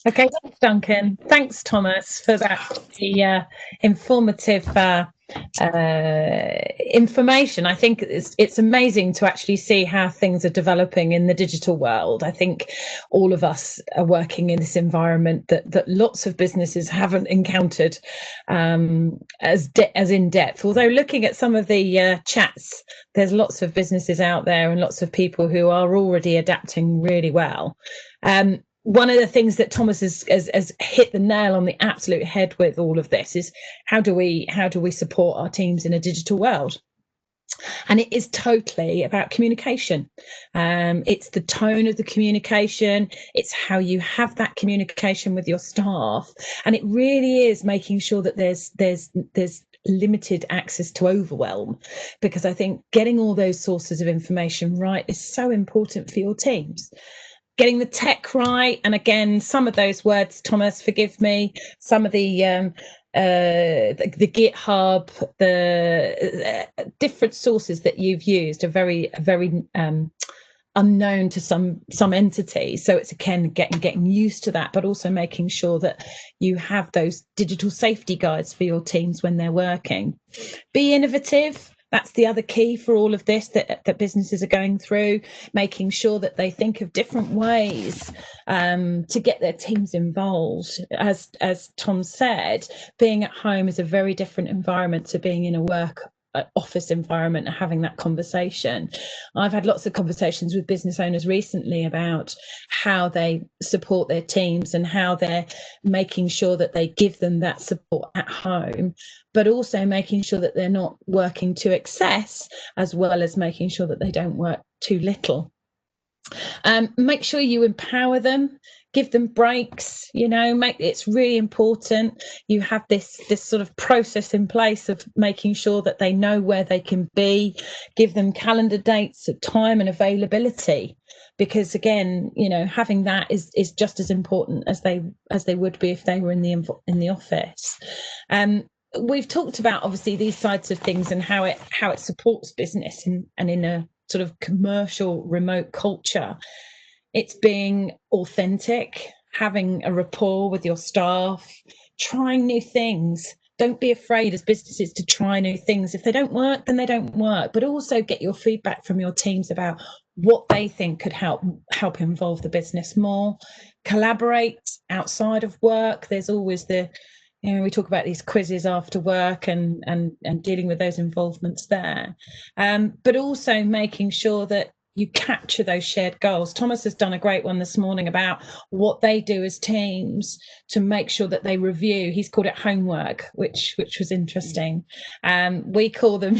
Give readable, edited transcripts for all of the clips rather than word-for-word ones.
Okay, thanks, Duncan. Thanks, Thomas, for that informative information. I think it's amazing to actually see how things are developing in the digital world. I think all of us are working in this environment that lots of businesses haven't encountered as in depth. Although looking at some of the chats, there's lots of businesses out there and lots of people who are already adapting really well. One of the things that Thomas has hit the nail on the absolute head with all of this is how do we support our teams in a digital world? And it is totally about communication. It's the tone of the communication. It's how you have that communication with your staff, and it really is making sure that there's limited access to overwhelm, because I think getting all those sources of information right is so important for your teams. Getting the tech right, and again, some of those words, Thomas, forgive me, some of the GitHub, the different sources that you've used are very unknown to some entities. So it's again getting used to that, but also making sure that you have those digital safety guides for your teams when they're working. Be innovative. That's the other key for all of this that businesses are going through, making sure that they think of different ways to get their teams involved. As Tom said, being at home is a very different environment to being in a work office environment and having that conversation. I've had lots of conversations with business owners recently about how they support their teams and how they're making sure that they give them that support at home, but also making sure that they're not working to excess, as well as making sure that they don't work too little. Make sure you empower them, give them breaks. It's really important you have this sort of process in place of making sure that they know where they can be. Give them calendar dates of time and availability, because again, having that is just as important as they would be if they were in the office. We've talked about obviously these sides of things and how it supports business, and in a sort of commercial remote culture, it's being authentic, having a rapport with your staff, trying new things. Don't be afraid as businesses to try new things. If they don't work, then they don't work, but also get your feedback from your teams about what they think could help involve the business more. Collaborate outside of work. There's always we talk about these quizzes after work and dealing with those involvements there, but also making sure that you capture those shared goals. Thomas has done a great one this morning about what they do as teams to make sure that they review. He's called it homework, which was interesting. We call them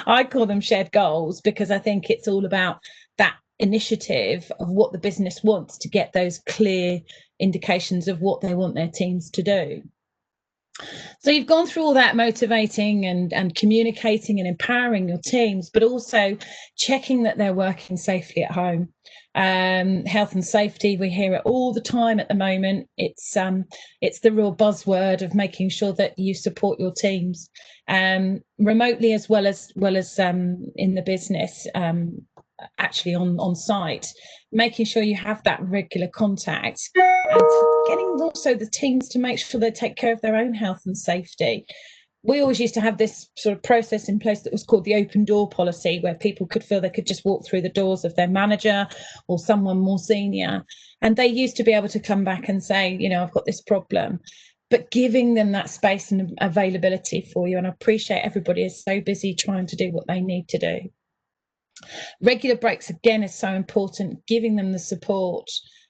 I call them shared goals, because I think it's all about that initiative of what the business wants, to get those clear indications of what they want their teams to do. So you've gone through all that motivating and communicating and empowering your teams, but also checking that they're working safely at home. Health and safety, we hear it all the time at the moment. It's the real buzzword of making sure that you support your teams remotely as well as in the business, actually on site, making sure you have that regular contact, and getting also the teams to make sure they take care of their own health and safety. We always used to have this sort of process in place that was called the open door policy, where people could feel they could just walk through the doors of their manager or someone more senior, and they used to be able to come back and say, I've got this problem, but giving them that space and availability for you. And I appreciate everybody is so busy trying to do what they need to do. Regular breaks, again, is so important, giving them the support.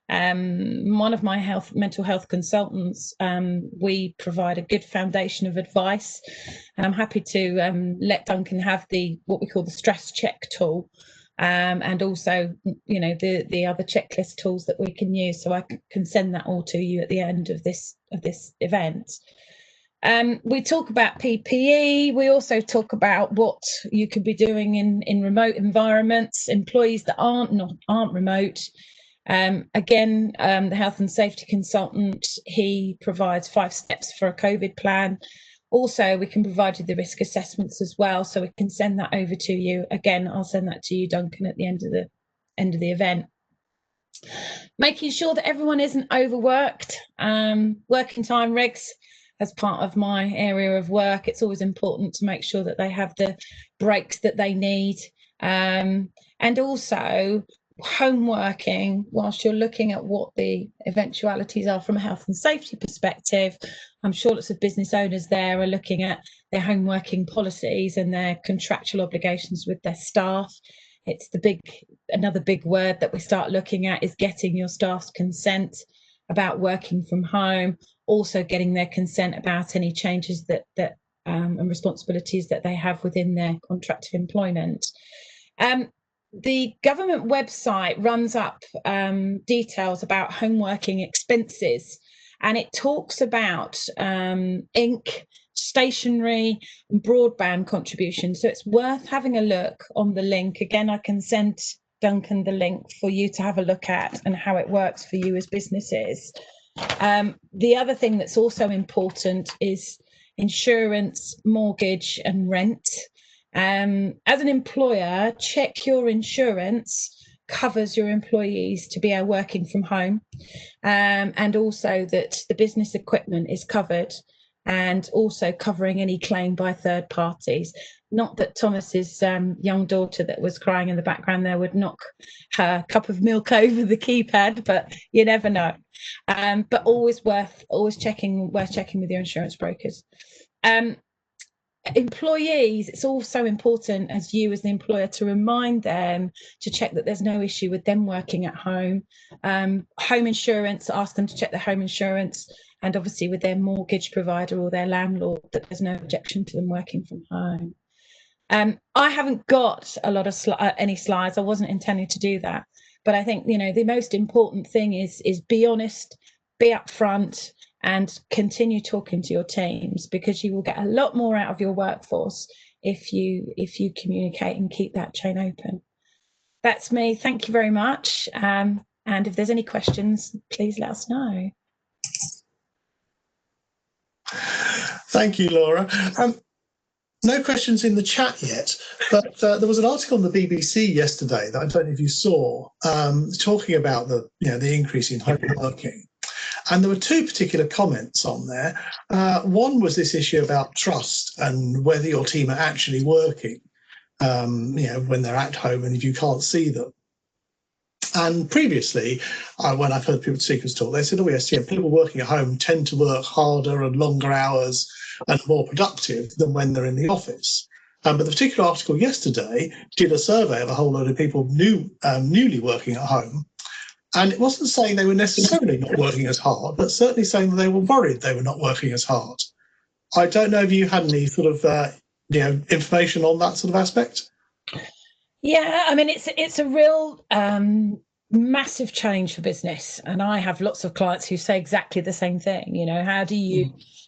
One of my mental health consultants, we provide a good foundation of advice, and I'm happy to let Duncan have what we call the stress check tool, and also the other checklist tools that we can use, so I can send that all to you at the end of this event. We talk about PPE. We also talk about what you could be doing in remote environments, employees that aren't remote. Again, the health and safety consultant, he provides 5 steps for a COVID plan. Also, we can provide you the risk assessments as well, so we can send that over to you. Again, I'll send that to you, Duncan, at the end of the event. Making sure that everyone isn't overworked. Working time regs as part of my area of work, it's always important to make sure that they have the breaks that they need. And also home working, whilst you're looking at what the eventualities are from a health and safety perspective, I'm sure lots of business owners there are looking at their home working policies and their contractual obligations with their staff. It's another big word that we start looking at is getting your staff's consent about working from home, also getting their consent about any changes that and responsibilities that they have within their contract of employment. The government website runs up details about home working expenses, and it talks about ink, stationery and broadband contributions. So it's worth having a look on the link. Again, I can send Duncan the link for you to have a look at and how it works for you as businesses. The other thing that's also important is insurance, mortgage and rent. As an employer, check your insurance covers your employees to be working from home, and also that the business equipment is covered, and also covering any claim by third parties. Not that Thomas's young daughter that was crying in the background there would knock her cup of milk over the keypad, but you never know. But always checking with your insurance brokers. Employees, it's also important as you as the employer to remind them to check that there's no issue with them working at home. Home insurance, ask them to check their home insurance, and obviously with their mortgage provider or their landlord that there's no objection to them working from home. I haven't got a lot of any slides. I wasn't intending to do that, but I think the most important thing is be honest, be upfront, and continue talking to your teams, because you will get a lot more out of your workforce if you communicate and keep that chain open. That's me. Thank you very much. And if there's any questions, please let us know. Thank you, Laura. No questions in the chat yet, but there was an article on the BBC yesterday that I don't know if you saw, talking about the increase in home working. And there were two particular comments on there. One was this issue about trust and whether your team are actually working, when they're at home and if you can't see them. And previously, when I've heard people speakers talk, they said, oh yes, people working at home tend to work harder and longer hours and more productive than when they're in the office. But the particular article yesterday did a survey of a whole load of people newly working at home. And it wasn't saying they were necessarily not working as hard, but certainly saying that they were worried they were not working as hard. I don't know if you had any sort of information on that sort of aspect. Yeah, I mean, it's a real massive change for business, and I have lots of clients who say exactly the same thing.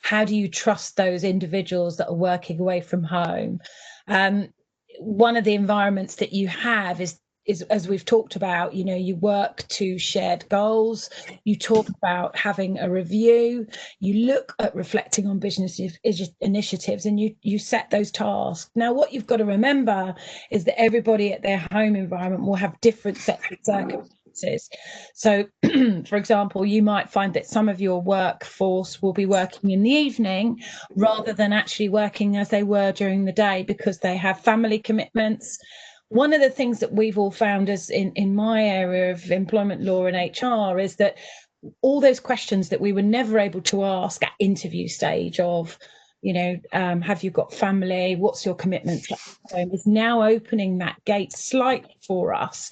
How do you trust those individuals that are working away from home? One of the environments that you have is as we've talked about, you work to shared goals, you talk about having a review, you look at reflecting on business initiatives, and you set those tasks. Now, what you've got to remember is that everybody at their home environment will have different sets of circumstances. So, for example, you might find that some of your workforce will be working in the evening rather than actually working as they were during the day because they have family commitments. One of the things that we've all found as in my area of employment law and HR is that all those questions that we were never able to ask at interview stage of, have you got family? What's your commitment to home? Is now opening that gate slightly for us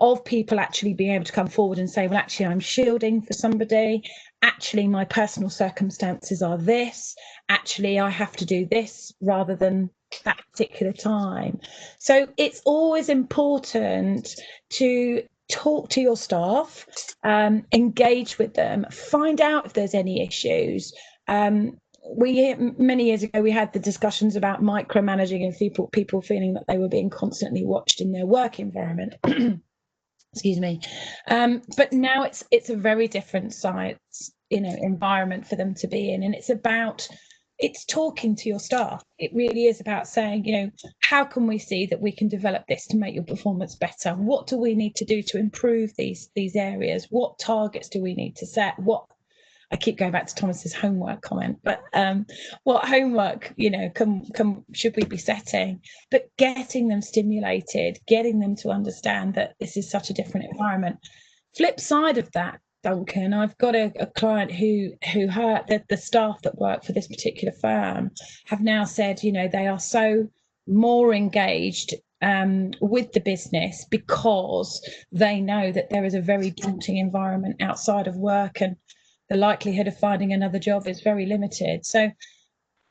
of people actually being able to come forward and say, well, actually, I'm shielding for somebody. Actually, my personal circumstances are this. Actually, I have to do this rather than that particular time. So it's always important to talk to your staff, engage with them, find out if there's any issues. Many years ago, we had the discussions about micromanaging and people feeling that they were being constantly watched in their work environment. Excuse me. But now it's a very different environment for them to be in, and it's about it's talking to your staff. It really is about saying, you know, how can we see that we can develop this to make your performance better? What do we need to do to improve these areas? What targets do we need to set? What, I keep going back to Thomas's homework comment, but what homework, you know, should we be setting? But getting them stimulated, getting them to understand that this is such a different environment. Flip side of that, Duncan, I've got a client who heard that the staff that work for this particular firm have now said, you know, they are so more engaged with the business because they know that there is a very daunting environment outside of work, and the likelihood of finding another job is very limited. So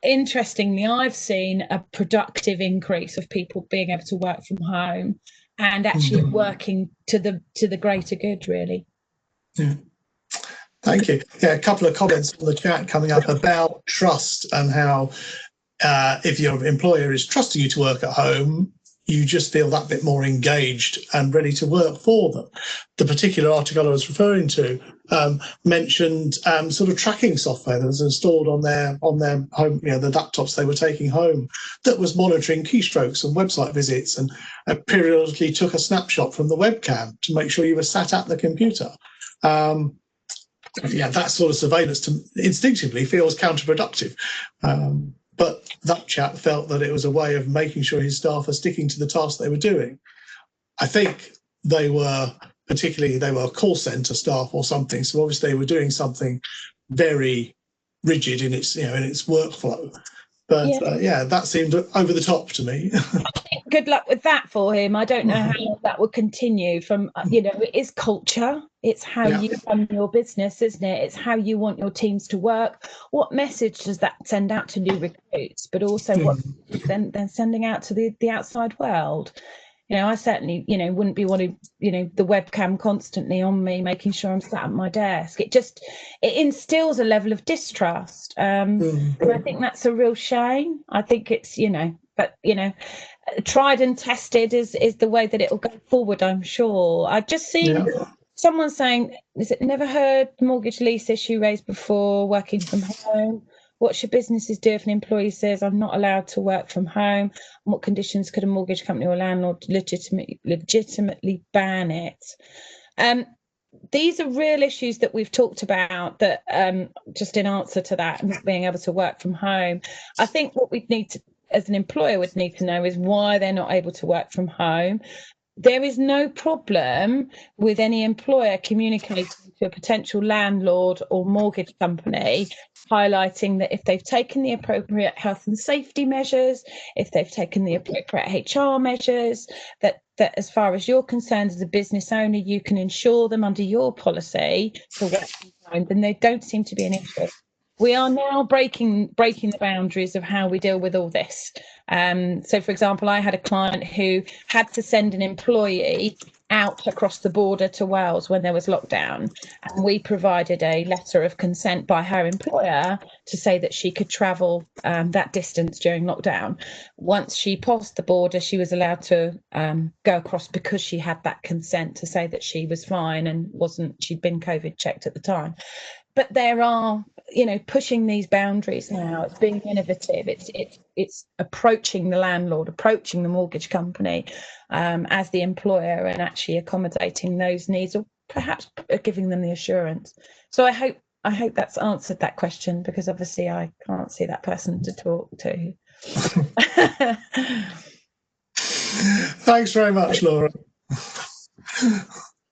interestingly, I've seen a productive increase of people being able to work from home and actually working to the greater good, really. Yeah. Thank you. Yeah, a couple of comments on the chat coming up about trust and how if your employer is trusting you to work at home, you just feel that bit more engaged and ready to work for them. The particular article I was referring to mentioned sort of tracking software that was installed on their home, you know, the laptops they were taking home, that was monitoring keystrokes and website visits, and periodically took a snapshot from the webcam to make sure you were sat at the computer. Yeah, that sort of surveillance instinctively feels counterproductive. But that chap felt that it was a way of making sure his staff are sticking to the tasks they were doing. I think they were call centre staff or something, so obviously they were doing something very rigid in its, you know, in its workflow. But yeah, that seemed over the top to me. Good luck with that for him. I don't know how that will continue. From, you know, it is culture. It's how you run your business, isn't it? It's how you want your teams to work. What message does that send out to new recruits, but also what then sending out to the outside world? You know, I certainly, you know, wouldn't be wanting, you know, the webcam constantly on me, making sure I'm sat at my desk. It instills a level of distrust. And I think that's a real shame. I think it's, you know, but, you know, tried and tested is the way that it will go forward, I'm sure. I've just seen someone saying, is it never heard mortgage lease issue raised before working from home? What should businesses do if an employee says, I'm not allowed to work from home? And what conditions could a mortgage company or landlord legitimately ban it? These are real issues that we've talked about, that just in answer to that, not being able to work from home. I think what we'd need to, as an employer, would need to know is why they're not able to work from home. There is no problem with any employer communicating to a potential landlord or mortgage company, highlighting that if they've taken the appropriate health and safety measures, if they've taken the appropriate HR measures, that as far as you're concerned as a business owner, you can ensure them under your policy to work from home, then there don't seem to be an issue. We are now breaking the boundaries of how we deal with all this. So, for example, I had a client who had to send an employee out across the border to Wales when there was lockdown, and we provided a letter of consent by her employer to say that she could travel that distance during lockdown. Once she passed the border, she was allowed to go across because she had that consent to say that she was fine and she'd been COVID checked at the time. But there are, you know, pushing these boundaries now. It's being innovative. It's approaching the landlord, approaching the mortgage company as the employer, and actually accommodating those needs, or perhaps giving them the assurance. So I hope that's answered that question, because obviously I can't see that person to talk to. Thanks very much, Laura.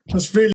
That's really